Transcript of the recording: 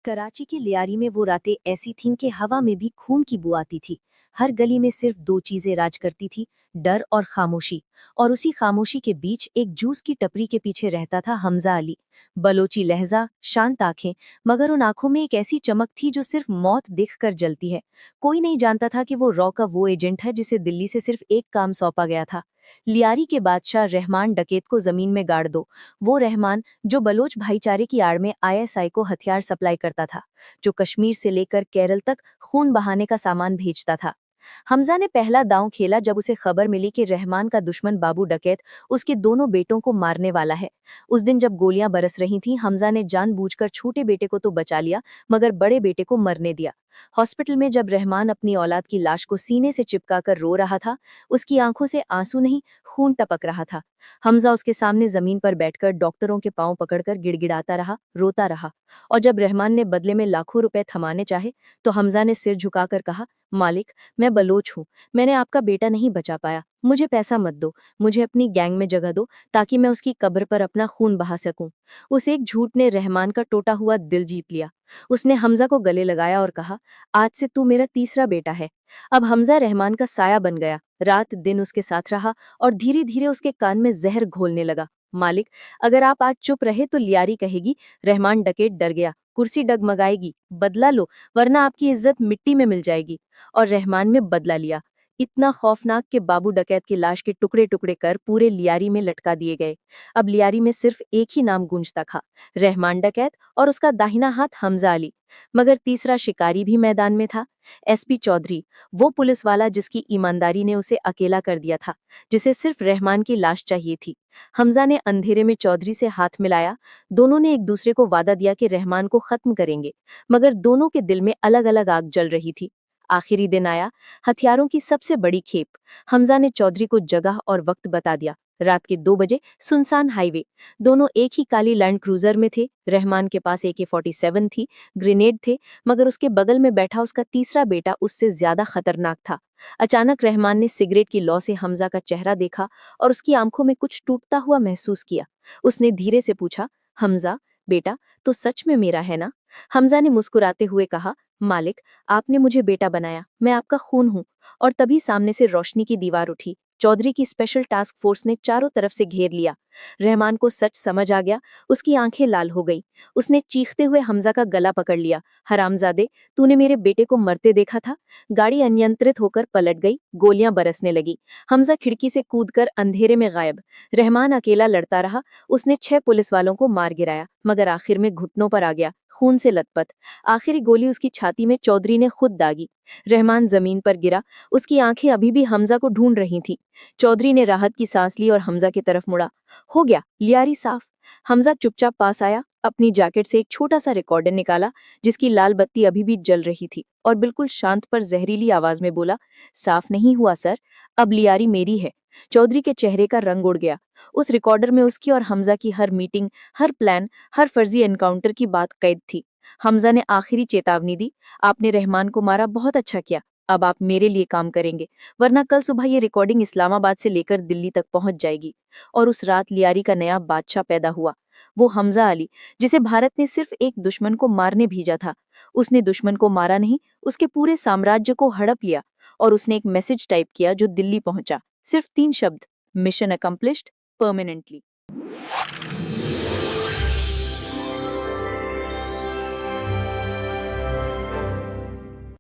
कराची के लियारी में वो रातें ऐसी थीं कि हवा में भी खून की बू आती थी। हर गली में सिर्फ दो चीजें राज करती थी, डर और खामोशी। और उसी खामोशी के बीच एक जूस की टपरी के पीछे रहता था हमजा अली। बलोची लहजा, शांत आंखें, मगर उन आंखों में एक ऐसी चमक थी जो सिर्फ मौत देखकर जलती है। कोई नहीं जानता था कि वो रॉ का वो एजेंट है जिसे दिल्ली से सिर्फ एक काम सौंपा गया था, लियारी के बादशाह रहमान डकैत को जमीन में गाड़ दो। वो रहमान जो बलोच भाईचारे की आड़ में आईएसआई को हथियार सप्लाई करता था, जो कश्मीर से लेकर केरल तक खून बहाने का सामान भेजता था। हमजा ने पहला दांव खेला जब उसे खबर मिली कि रहमान का दुश्मन बाबू डकैत उसके दोनों बेटों को मारने वाला है। उस दिन जब गोलियां बरस रही थीं, हमजा ने जानबूझकर छोटे बेटे को तो बचा लिया, मगर बड़े बेटे को मरने दिया। हॉस्पिटल में जब रहमान अपनी औलाद की लाश को सीने से चिपकाकर रो रहा था, उसकी आंखों से आंसू नहीं, खून टपक रहा था। हमजा उसके सामने जमीन पर बैठकर डॉक्टरों के पांव पकड़कर गिड़गिड़ाता रहा, रोता रहा। और जब रहमान ने बदले में लाखों रुपए थमाने चाहे, तो हमजा ने सिर झुकाकर कहा, मालिक, मैं बलोच हूँ, मैंने आपका बेटा नहीं बचा पाया, मुझे पैसा मत दो, मुझे अपनी गैंग में जगह दो ताकि मैं उसकी कब्र पर अपना खून बहा सकूं। उस एक झूठ ने रहमान का टूटा हुआ दिल जीत लिया। उसने हमजा को गले लगाया और कहा, आज से तू मेरा तीसरा बेटा है। अब हमजा रहमान का साया बन गया, रात दिन उसके साथ रहा और धीरे धीरे उसके कान में जहर घोलने लगा। मालिक, अगर आप आज चुप रहे तो लियारी कहेगी रहमान डकैत डर गया, कुर्सी डगमगाएगी, बदला लो वरना आपकी इज्जत मिट्टी में मिल जाएगी। और रहमान में बदला लिया, इतना खौफनाक कि बाबू डकैत की लाश के टुकड़े टुकड़े कर पूरे लियारी में लटका दिए गए। अब लियारी में सिर्फ एक ही नाम गूंजता था, रहमान डकैत और उसका दाहिना हाथ हमजा अली। मगर तीसरा शिकारी भी मैदान में था, एसपी चौधरी, वो पुलिस वाला जिसकी ईमानदारी ने उसे अकेला कर दिया था, जिसे सिर्फ रहमान की लाश चाहिए थी। हमजा ने अंधेरे में चौधरी से हाथ मिलाया। दोनों ने एक दूसरे को वादा दिया कि रहमान को खत्म करेंगे, मगर दोनों के दिल में अलग अलग आग जल रही थी। आखिरी दिन आया, हथियारों की सबसे बड़ी खेप। हमजा ने चौधरी को जगह और वक्त बता दिया। रात के 2 बजे, सुनसान हाईवे। दोनों एक ही काली लैंड क्रूजर में थे। रहमान के पास AK-47 थी, ग्रेनेड थे, मगर उसके बगल में बैठा उसका तीसरा बेटा उससे ज्यादा खतरनाक था। अचानक रहमान ने सिगरेट की लौ से हमजा का चेहरा देखा और उसकी आंखों में कुछ टूटता हुआ महसूस किया। उसने धीरे से पूछा, हमजा बेटा, तो सच में मेरा है ना? हमजा ने मुस्कुराते हुए कहा, मालिक, आपने मुझे बेटा बनाया, मैं आपका खून हूँ। और तभी सामने से रोशनी की दीवार उठी। चौधरी की स्पेशल टास्क फोर्स ने चारों तरफ से घेर लिया। रहमान को सच समझ आ गया, उसकी आंखें लाल हो गई। उसने चीखते हुए हमजा का गला पकड़ लिया, हरामजादे, तूने मेरे बेटे को मरते देखा था? गाड़ी अनियंत्रित होकर पलट गई, गोलियां बरसने लगी। हमजा खिड़की से कूदकर अंधेरे में गायब। रहमान अकेला लड़ता रहा। उसने 6 पुलिस वालों को मार गिराया, मगर आखिर में घुटनों पर आ गया, खून से लथपथ। आखिरी गोली उसकी छाती में चौधरी ने खुद दागी। रहमान जमीन पर गिरा, उसकी आंखें अभी भी हमजा को ढूंढ रही थीं। चौधरी ने राहत की सांस ली और हमजा की तरफ मुड़ा। हो गया, लियारी साफ। हमजा चुपचाप पास आया, अपनी जैकेट से एक छोटा सा रिकॉर्डर निकाला जिसकी लाल बत्ती अभी भी जल रही थी, और बिल्कुल शांत पर जहरीली आवाज में बोला, साफ नहीं हुआ सर, अब लियारी मेरी है। चौधरी के चेहरे का रंग उड़ गया। उस रिकॉर्डर में उसकी और हमजा की हर मीटिंग, हर प्लान, हर फर्जी एनकाउंटर की बात कैद थी। हमजा ने आखिरी चेतावनी दी, आपने रहमान को मारा, बहुत अच्छा किया, अब आप मेरे लिए काम करेंगे, वरना कल सुबह ये रिकॉर्डिंग इस्लामाबाद से लेकर दिल्ली तक पहुंच जाएगी। और उस रात लियारी का नया बादशाह पैदा हुआ, वो हमजा अली, जिसे भारत ने सिर्फ एक दुश्मन को मारने भेजा था। उसने दुश्मन को मारा नहीं, उसके पूरे साम्राज्य को हड़प लिया। और उसने एक मैसेज टाइप किया जो दिल्ली पहुंचा, सिर्फ 3 शब्द, मिशन अकम्प्लिश्ड परमानेंटली।